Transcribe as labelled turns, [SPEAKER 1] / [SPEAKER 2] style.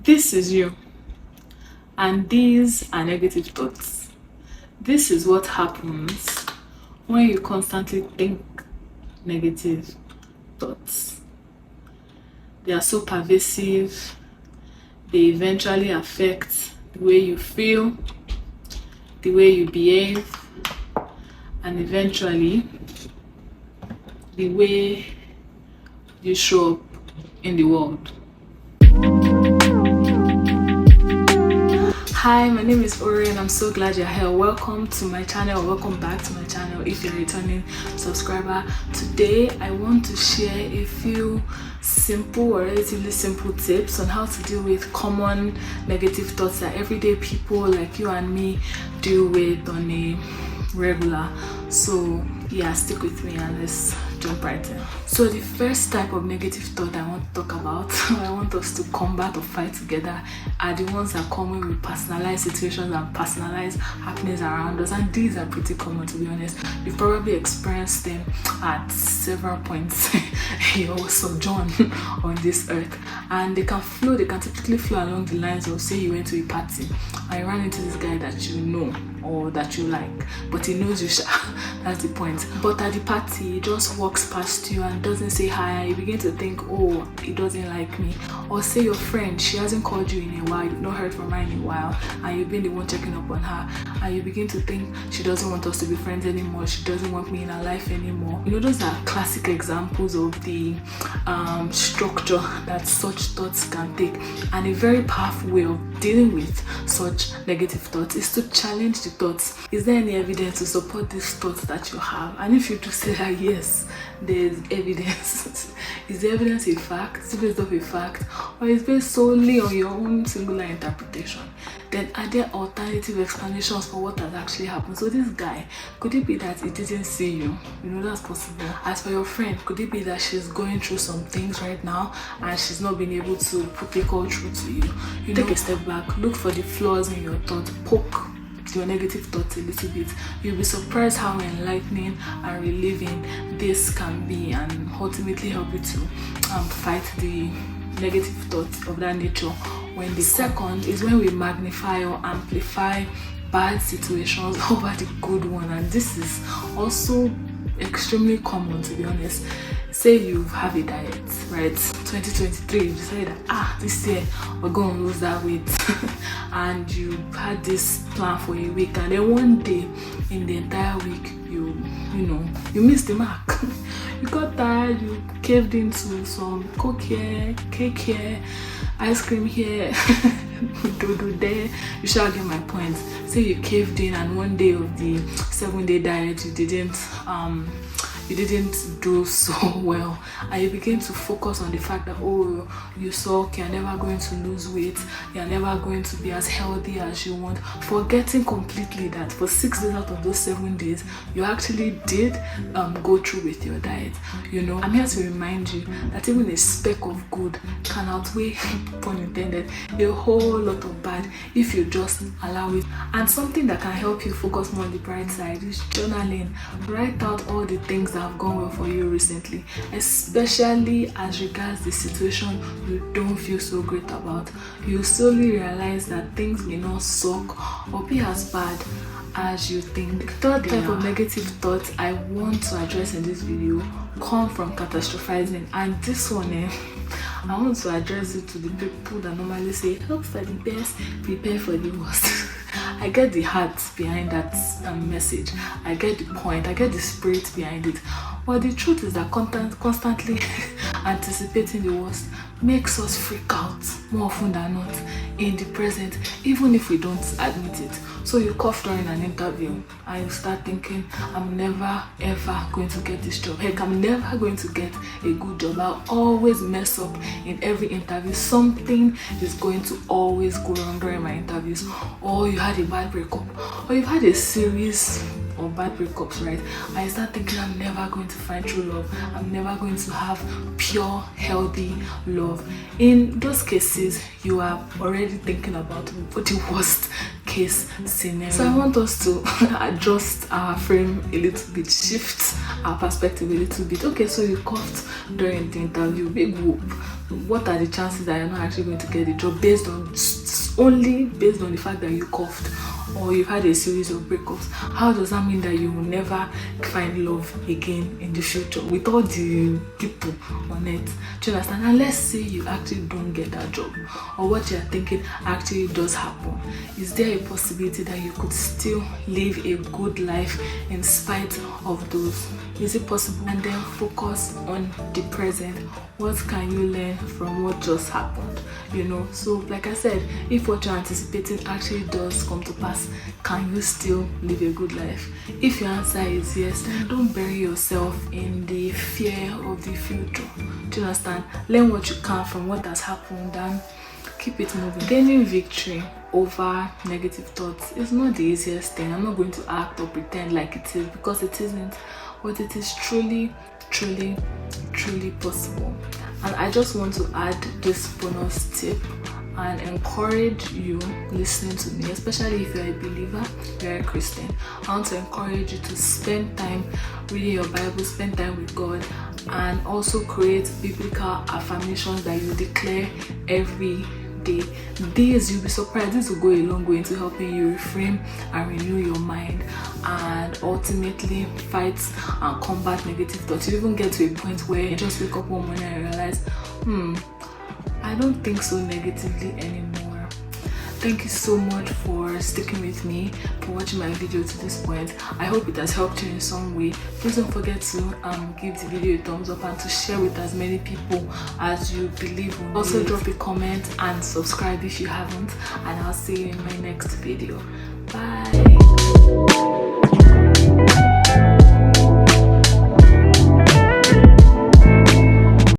[SPEAKER 1] This is you, and these are negative thoughts. This is what happens when you constantly think negative thoughts. They are so pervasive, they eventually affect the way you feel, the way you behave, and eventually the way you show up in the world. Hi, my name is Ori and I'm so glad you're here. Welcome to my channel, welcome back to my channel if you're a returning subscriber. Today I want to share a few simple or relatively simple tips on how to deal with common negative thoughts that everyday people like you and me deal with on a regular. So yeah, stick with me and let's jump right in. So the first type of negative thought I want to talk about, I want us to combat or fight together, are the ones that come with personalized situations and personalized happenings around us, and these are pretty common, to be honest. You've probably experienced them at several points in your sojourn on this earth, and they can typically flow along the lines of, say you went to a party and you ran into this guy that you know or that you like, but he knows you. That's the point. But at the party, he just walks past you and doesn't say hi. You begin to think, oh, he doesn't like me. Or say your friend, she hasn't called you in a while, you've not heard from her in a while, and you've been the one checking up on her, and you begin to think she doesn't want us to be friends anymore, she doesn't want me in her life anymore. You know, those are classic examples of the structure that such thoughts can take. And a very powerful way of dealing with such negative thoughts is to challenge the thoughts. Is there any evidence to support these thoughts that you have? And if you do say that yes, there's evidence. Is the evidence a fact? Is it based off a fact? Or is it based solely on your own singular interpretation? Then are there alternative explanations for what has actually happened? So this guy, could it be that he didn't see you? You know, that's possible. As for your friend, could it be that she's going through some things right now and she's not been able to put a call through to you? You take a step back, look for the flaws in your thought, poke your negative thoughts a little bit. You'll be surprised how enlightening and relieving this can be, and ultimately help you to fight the negative thoughts of that nature. When the second is when we magnify or amplify bad situations over the good one, and this is also extremely common, to be honest. Say you have a diet, right? 2023, you decided that this year we're going to lose that weight and you had this plan for a week, and then one day in the entire week you missed the mark. You got tired, you caved into some coke here, cake here, ice cream here, do there. You shall get my point. Say you caved in, and one day of the 7-day diet you didn't do so well, and you begin to focus on the fact that, oh, you suck, you're never going to lose weight, you're never going to be as healthy as you want, forgetting completely that for 6 days out of those 7 days you actually did go through with your diet. You know, I'm here to remind you that even a speck of good can outweigh, pun intended, a whole lot of bad if you just allow it. And something that can help you focus more on the bright side is journaling. Write out all the things that have gone well for you recently, especially as regards the situation you don't feel so great about. You slowly realize that things may not suck or be as bad as you think. The third type of negative thoughts I want to address in this video come from catastrophizing, and this one I want to address it to the people that normally say hope for the best, prepare for the worst. I get the heart behind that message, I get the point, I get the spirit behind it, but the truth is that constantly anticipating the worst makes us freak out more often than not in the present, even if we don't admit it. So you cough during an interview and you start thinking, I'm never ever going to get this job. Heck, I'm never going to get a good job. I'll always mess up in every interview. Something is going to always go wrong during my interviews. Or you had a bad breakup, or you've had a series of bad breakups, right? And you start thinking, I'm never going to find true love, I'm never going to have pure, healthy love. In those cases, you are already thinking about what the worst case scenario. So I want us to adjust our frame a little bit, shift our perspective a little bit. Okay, so you coughed during the interview, big whoop. What are the chances that you're not actually going to get the job only based on the fact that you coughed or you've had a series of breakups? How does that mean that you will never find love again in the future with all the people on it? Do you understand? And let's say you actually don't get that job, or what you're thinking actually does happen. Is there a possibility that you could still live a good life in spite of those? Is it possible? And then focus on the present. What can you learn from what just happened? You know, so like I said, if what you're anticipating actually does come to pass, can you still live a good life? If your answer is yes, then don't bury yourself in the fear of the future. Do you understand? Learn what you can from what has happened and keep it moving. Gaining victory over negative thoughts is not the easiest thing. I'm not going to act or pretend like it is, because it isn't, but it is truly possible. And I just want to add this bonus tip and encourage you listening to me, especially if you're a believer, you're a Christian. I want to encourage you to spend time reading your Bible, spend time with God, and also create biblical affirmations that you declare every day. These, you'll be surprised, this will go a long way into helping you reframe and renew your mind and ultimately fight and combat negative thoughts. You even get to a point where you just wake up one morning and realize, I don't think so negatively anymore. Thank you so much for sticking with me, for watching my video to this point. I hope it has helped you in some way. Please don't forget to give the video a thumbs up and to share with as many people as you believe will. Also drop a comment and subscribe if you haven't, and I'll see you in my next video. Bye.